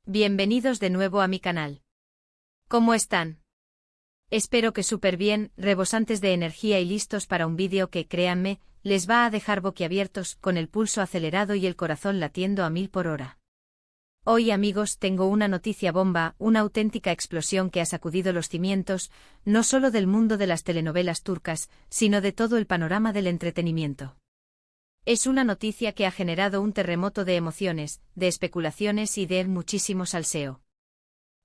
Bienvenidos de nuevo a mi canal. ¿Cómo están? Espero que súper bien, rebosantes de energía y listos para un vídeo que, créanme, les va a dejar boquiabiertos, con el pulso acelerado y el corazón latiendo a 1000 por hora. Hoy, amigos, tengo una noticia bomba, una auténtica explosión que ha sacudido los cimientos, no solo del mundo de las telenovelas turcas, sino de todo el panorama del entretenimiento. Es una noticia que ha generado un terremoto de emociones, de especulaciones y de muchísimo salseo.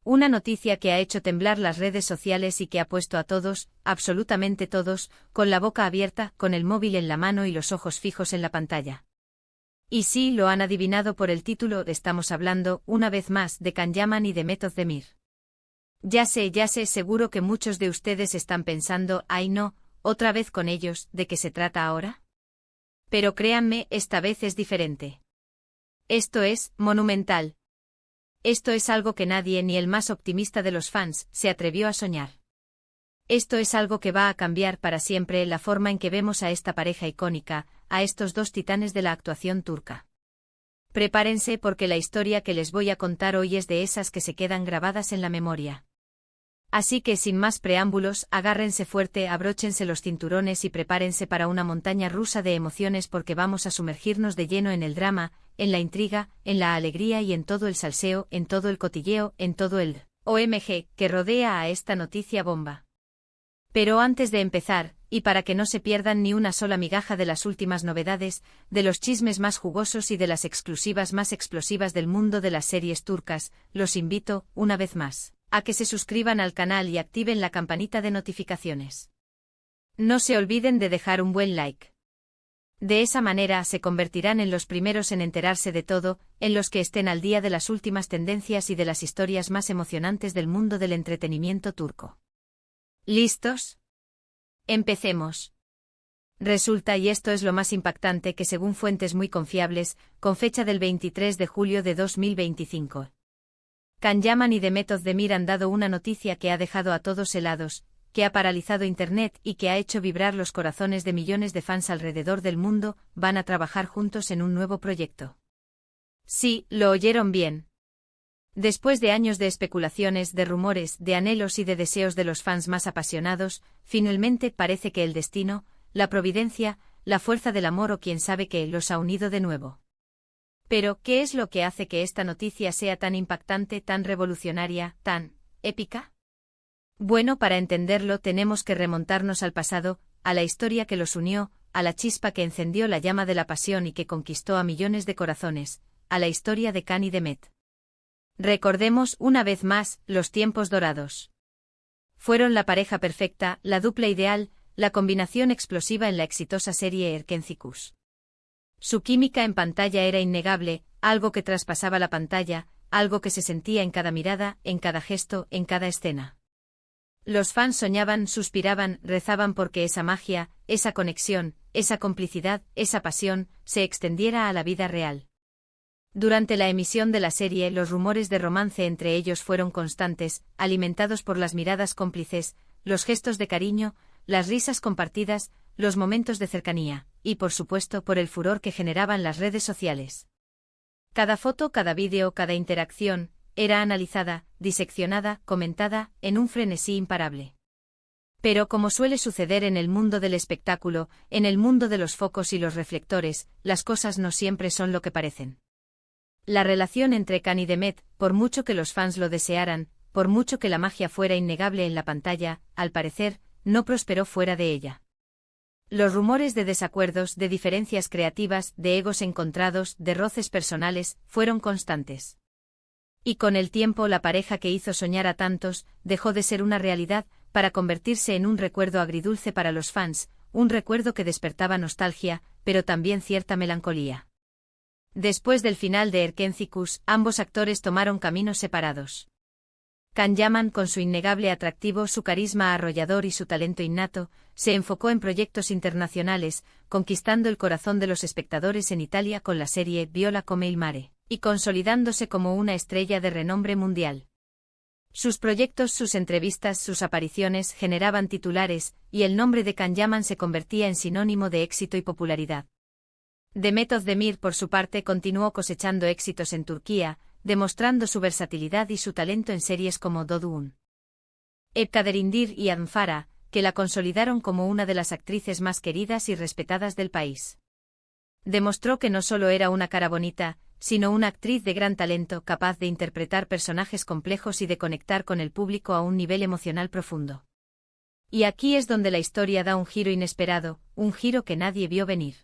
Una noticia que ha hecho temblar las redes sociales y que ha puesto a todos, absolutamente todos, con la boca abierta, con el móvil en la mano y los ojos fijos en la pantalla. Y sí, lo han adivinado por el título, estamos hablando, una vez más, de Can Yaman y de Method Demir. Ya sé, seguro que muchos de ustedes están pensando, ¡ay no! ¿Otra vez con ellos? ¿De qué se trata ahora? Pero créanme, esta vez es diferente. Esto es monumental. Esto es algo que nadie, ni el más optimista de los fans, se atrevió a soñar. Esto es algo que va a cambiar para siempre la forma en que vemos a esta pareja icónica, a estos dos titanes de la actuación turca. Prepárense porque la historia que les voy a contar hoy es de esas que se quedan grabadas en la memoria. Así que sin más preámbulos, agárrense fuerte, abróchense los cinturones y prepárense para una montaña rusa de emociones porque vamos a sumergirnos de lleno en el drama, en la intriga, en la alegría y en todo el salseo, en todo el cotilleo, en todo el OMG que rodea a esta noticia bomba. Pero antes de empezar, y para que no se pierdan ni una sola migaja de las últimas novedades, de los chismes más jugosos y de las exclusivas más explosivas del mundo de las series turcas, los invito, una vez más, a que se suscriban al canal y activen la campanita de notificaciones. No se olviden de dejar un buen like. De esa manera se convertirán en los primeros en enterarse de todo, en los que estén al día de las últimas tendencias y de las historias más emocionantes del mundo del entretenimiento turco. ¿Listos? Empecemos. Resulta, y esto es lo más impactante, que según fuentes muy confiables, con fecha del 23 de julio de 2025, Can Yaman y Method Demir han dado una noticia que ha dejado a todos helados, que ha paralizado Internet y que ha hecho vibrar los corazones de millones de fans alrededor del mundo. Van a trabajar juntos en un nuevo proyecto. Sí, lo oyeron bien. Después de años de especulaciones, de rumores, de anhelos y de deseos de los fans más apasionados, finalmente parece que el destino, la providencia, la fuerza del amor o quién sabe qué los ha unido de nuevo. Pero, ¿qué es lo que hace que esta noticia sea tan impactante, tan revolucionaria, tan épica? Bueno, para entenderlo tenemos que remontarnos al pasado, a la historia que los unió, a la chispa que encendió la llama de la pasión y que conquistó a millones de corazones, a la historia de Can y Demet. Recordemos, una vez más, los tiempos dorados. Fueron la pareja perfecta, la dupla ideal, la combinación explosiva en la exitosa serie Erkencikus. Su química en pantalla era innegable, algo que traspasaba la pantalla, algo que se sentía en cada mirada, en cada gesto, en cada escena. Los fans soñaban, suspiraban, rezaban porque esa magia, esa conexión, esa complicidad, esa pasión, se extendiera a la vida real. Durante la emisión de la serie, los rumores de romance entre ellos fueron constantes, alimentados por las miradas cómplices, los gestos de cariño, las risas compartidas, los momentos de cercanía, y por supuesto por el furor que generaban las redes sociales. Cada foto, cada vídeo, cada interacción, era analizada, diseccionada, comentada, en un frenesí imparable. Pero como suele suceder en el mundo del espectáculo, en el mundo de los focos y los reflectores, las cosas no siempre son lo que parecen. La relación entre Can y Demet, por mucho que los fans lo desearan, por mucho que la magia fuera innegable en la pantalla, al parecer, no prosperó fuera de ella. Los rumores de desacuerdos, de diferencias creativas, de egos encontrados, de roces personales, fueron constantes. Y con el tiempo la pareja que hizo soñar a tantos, dejó de ser una realidad, para convertirse en un recuerdo agridulce para los fans, un recuerdo que despertaba nostalgia, pero también cierta melancolía. Después del final de Erkencikus, ambos actores tomaron caminos separados. Can Yaman, con su innegable atractivo, su carisma arrollador y su talento innato, se enfocó en proyectos internacionales, conquistando el corazón de los espectadores en Italia con la serie Viola come il mare, y consolidándose como una estrella de renombre mundial. Sus proyectos, sus entrevistas, sus apariciones generaban titulares, y el nombre de Can Yaman se convertía en sinónimo de éxito y popularidad. Method Demir, por su parte, continuó cosechando éxitos en Turquía, demostrando su versatilidad y su talento en series como Dodun, Ebkaderindir y Anfara, que la consolidaron como una de las actrices más queridas y respetadas del país. Demostró que no solo era una cara bonita, sino una actriz de gran talento capaz de interpretar personajes complejos y de conectar con el público a un nivel emocional profundo. Y aquí es donde la historia da un giro inesperado, un giro que nadie vio venir.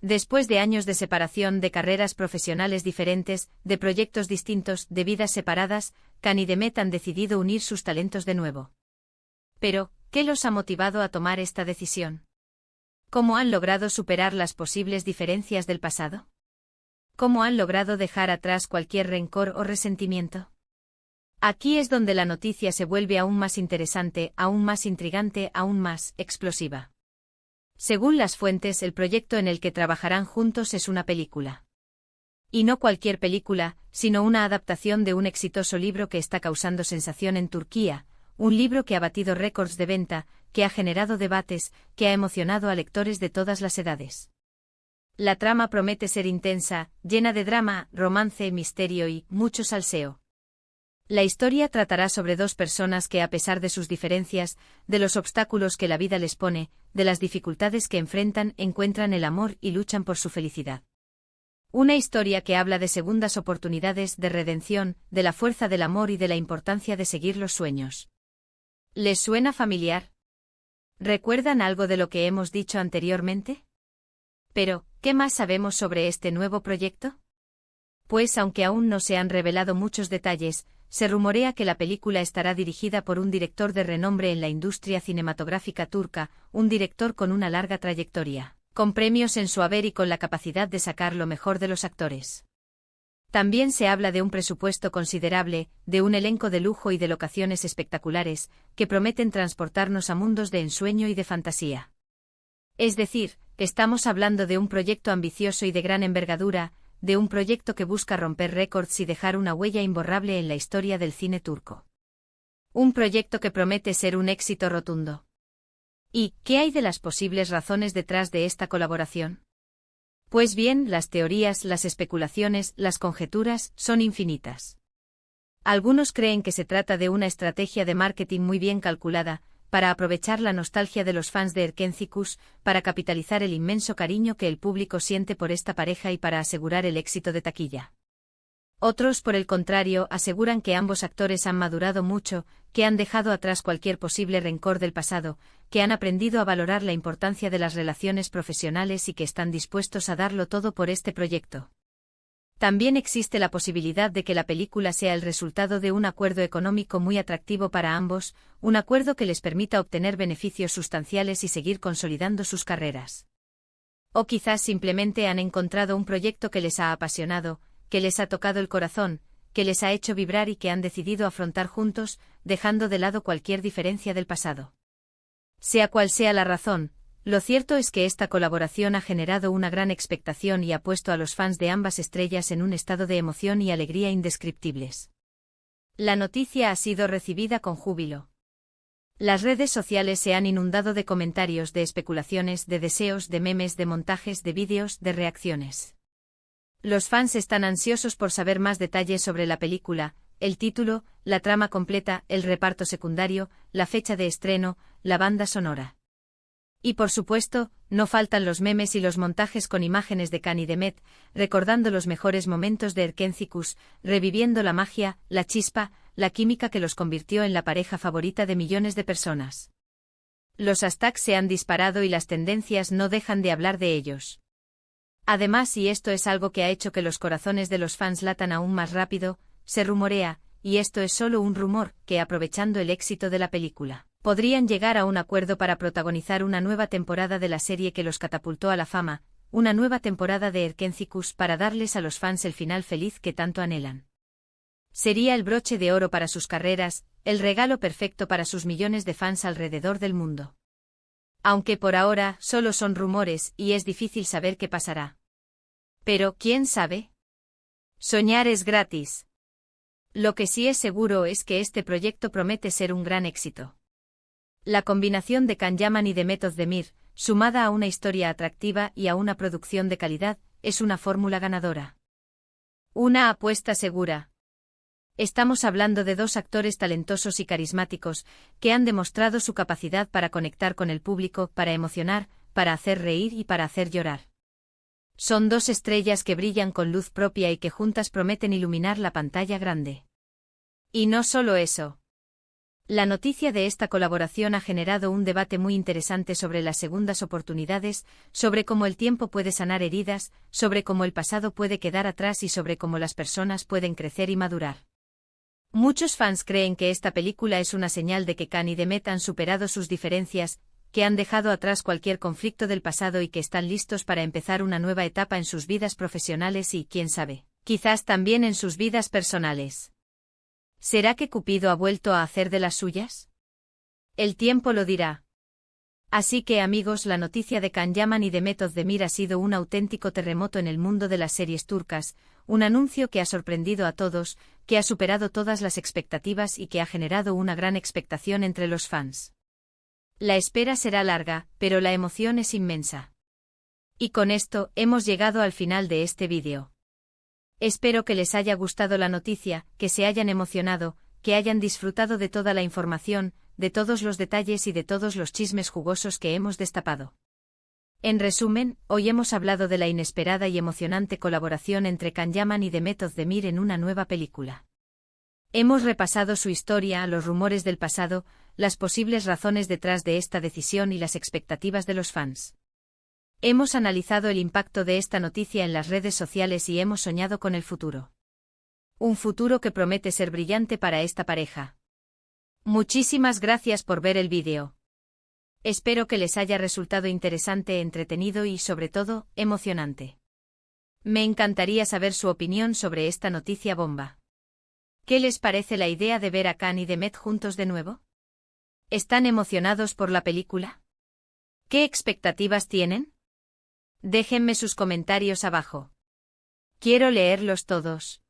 Después de años de separación, de carreras profesionales diferentes, de proyectos distintos, de vidas separadas, Khan y Demet han decidido unir sus talentos de nuevo. Pero, ¿qué los ha motivado a tomar esta decisión? ¿Cómo han logrado superar las posibles diferencias del pasado? ¿Cómo han logrado dejar atrás cualquier rencor o resentimiento? Aquí es donde la noticia se vuelve aún más interesante, aún más intrigante, aún más explosiva. Según las fuentes, el proyecto en el que trabajarán juntos es una película. Y no cualquier película, sino una adaptación de un exitoso libro que está causando sensación en Turquía, un libro que ha batido récords de venta, que ha generado debates, que ha emocionado a lectores de todas las edades. La trama promete ser intensa, llena de drama, romance, misterio y mucho salseo. La historia tratará sobre dos personas que, a pesar de sus diferencias, de los obstáculos que la vida les pone, de las dificultades que enfrentan, encuentran el amor y luchan por su felicidad. Una historia que habla de segundas oportunidades, de redención, de la fuerza del amor y de la importancia de seguir los sueños. ¿Les suena familiar? ¿Recuerdan algo de lo que hemos dicho anteriormente? Pero, ¿qué más sabemos sobre este nuevo proyecto? Pues aunque aún no se han revelado muchos detalles, se rumorea que la película estará dirigida por un director de renombre en la industria cinematográfica turca, un director con una larga trayectoria, con premios en su haber y con la capacidad de sacar lo mejor de los actores. También se habla de un presupuesto considerable, de un elenco de lujo y de locaciones espectaculares, que prometen transportarnos a mundos de ensueño y de fantasía. Es decir, estamos hablando de un proyecto ambicioso y de gran envergadura, de un proyecto que busca romper récords y dejar una huella imborrable en la historia del cine turco. Un proyecto que promete ser un éxito rotundo. ¿Y qué hay de las posibles razones detrás de esta colaboración? Pues bien, las teorías, las especulaciones, las conjeturas son infinitas. Algunos creen que se trata de una estrategia de marketing muy bien calculada, para aprovechar la nostalgia de los fans de Erkenzicus, para capitalizar el inmenso cariño que el público siente por esta pareja y para asegurar el éxito de taquilla. Otros, por el contrario, aseguran que ambos actores han madurado mucho, que han dejado atrás cualquier posible rencor del pasado, que han aprendido a valorar la importancia de las relaciones profesionales y que están dispuestos a darlo todo por este proyecto. También existe la posibilidad de que la película sea el resultado de un acuerdo económico muy atractivo para ambos, un acuerdo que les permita obtener beneficios sustanciales y seguir consolidando sus carreras. O quizás simplemente han encontrado un proyecto que les ha apasionado, que les ha tocado el corazón, que les ha hecho vibrar y que han decidido afrontar juntos, dejando de lado cualquier diferencia del pasado. Sea cual sea la razón, lo cierto es que esta colaboración ha generado una gran expectación y ha puesto a los fans de ambas estrellas en un estado de emoción y alegría indescriptibles. La noticia ha sido recibida con júbilo. Las redes sociales se han inundado de comentarios, de especulaciones, de deseos, de memes, de montajes, de vídeos, de reacciones. Los fans están ansiosos por saber más detalles sobre la película, el título, la trama completa, el reparto secundario, la fecha de estreno, la banda sonora. Y por supuesto, no faltan los memes y los montajes con imágenes de Khan y Demet, recordando los mejores momentos de Erkenzicus, reviviendo la magia, la chispa, la química que los convirtió en la pareja favorita de millones de personas. Los hashtags se han disparado y las tendencias no dejan de hablar de ellos. Además, y esto es algo que ha hecho que los corazones de los fans latan aún más rápido, se rumorea, y esto es solo un rumor, que aprovechando el éxito de la película, podrían llegar a un acuerdo para protagonizar una nueva temporada de la serie que los catapultó a la fama, una nueva temporada de Erkenzicus para darles a los fans el final feliz que tanto anhelan. Sería el broche de oro para sus carreras, el regalo perfecto para sus millones de fans alrededor del mundo. Aunque por ahora solo son rumores y es difícil saber qué pasará. Pero, ¿quién sabe? Soñar es gratis. Lo que sí es seguro es que este proyecto promete ser un gran éxito. La combinación de Can Yaman y Demet Özdemir, sumada a una historia atractiva y a una producción de calidad, es una fórmula ganadora. Una apuesta segura. Estamos hablando de dos actores talentosos y carismáticos, que han demostrado su capacidad para conectar con el público, para emocionar, para hacer reír y para hacer llorar. Son dos estrellas que brillan con luz propia y que juntas prometen iluminar la pantalla grande. Y no solo eso. La noticia de esta colaboración ha generado un debate muy interesante sobre las segundas oportunidades, sobre cómo el tiempo puede sanar heridas, sobre cómo el pasado puede quedar atrás y sobre cómo las personas pueden crecer y madurar. Muchos fans creen que esta película es una señal de que Khan y Demet han superado sus diferencias, que han dejado atrás cualquier conflicto del pasado y que están listos para empezar una nueva etapa en sus vidas profesionales y, quién sabe, quizás también en sus vidas personales. ¿Será que Cupido ha vuelto a hacer de las suyas? El tiempo lo dirá. Así que, amigos, la noticia de Can Yaman y Demet Özdemir ha sido un auténtico terremoto en el mundo de las series turcas, un anuncio que ha sorprendido a todos, que ha superado todas las expectativas y que ha generado una gran expectación entre los fans. La espera será larga, pero la emoción es inmensa. Y con esto, hemos llegado al final de este vídeo. Espero que les haya gustado la noticia, que se hayan emocionado, que hayan disfrutado de toda la información, de todos los detalles y de todos los chismes jugosos que hemos destapado. En resumen, hoy hemos hablado de la inesperada y emocionante colaboración entre Can Yaman y Demet Özdemir en una nueva película. Hemos repasado su historia, los rumores del pasado, las posibles razones detrás de esta decisión y las expectativas de los fans. Hemos analizado el impacto de esta noticia en las redes sociales y hemos soñado con el futuro. Un futuro que promete ser brillante para esta pareja. Muchísimas gracias por ver el vídeo. Espero que les haya resultado interesante, entretenido y, sobre todo, emocionante. Me encantaría saber su opinión sobre esta noticia bomba. ¿Qué les parece la idea de ver a Can y Demet juntos de nuevo? ¿Están emocionados por la película? ¿Qué expectativas tienen? Déjenme sus comentarios abajo. Quiero leerlos todos.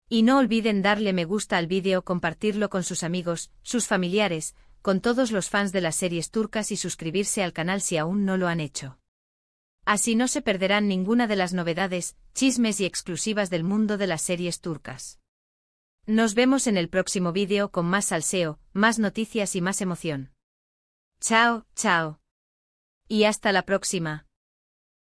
Y no olviden darle me gusta al vídeo, compartirlo con sus amigos, sus familiares, con todos los fans de las series turcas y suscribirse al canal si aún no lo han hecho. Así no se perderán ninguna de las novedades, chismes y exclusivas del mundo de las series turcas. Nos vemos en el próximo vídeo con más salseo, más noticias y más emoción. Chao, chao. Y hasta la próxima.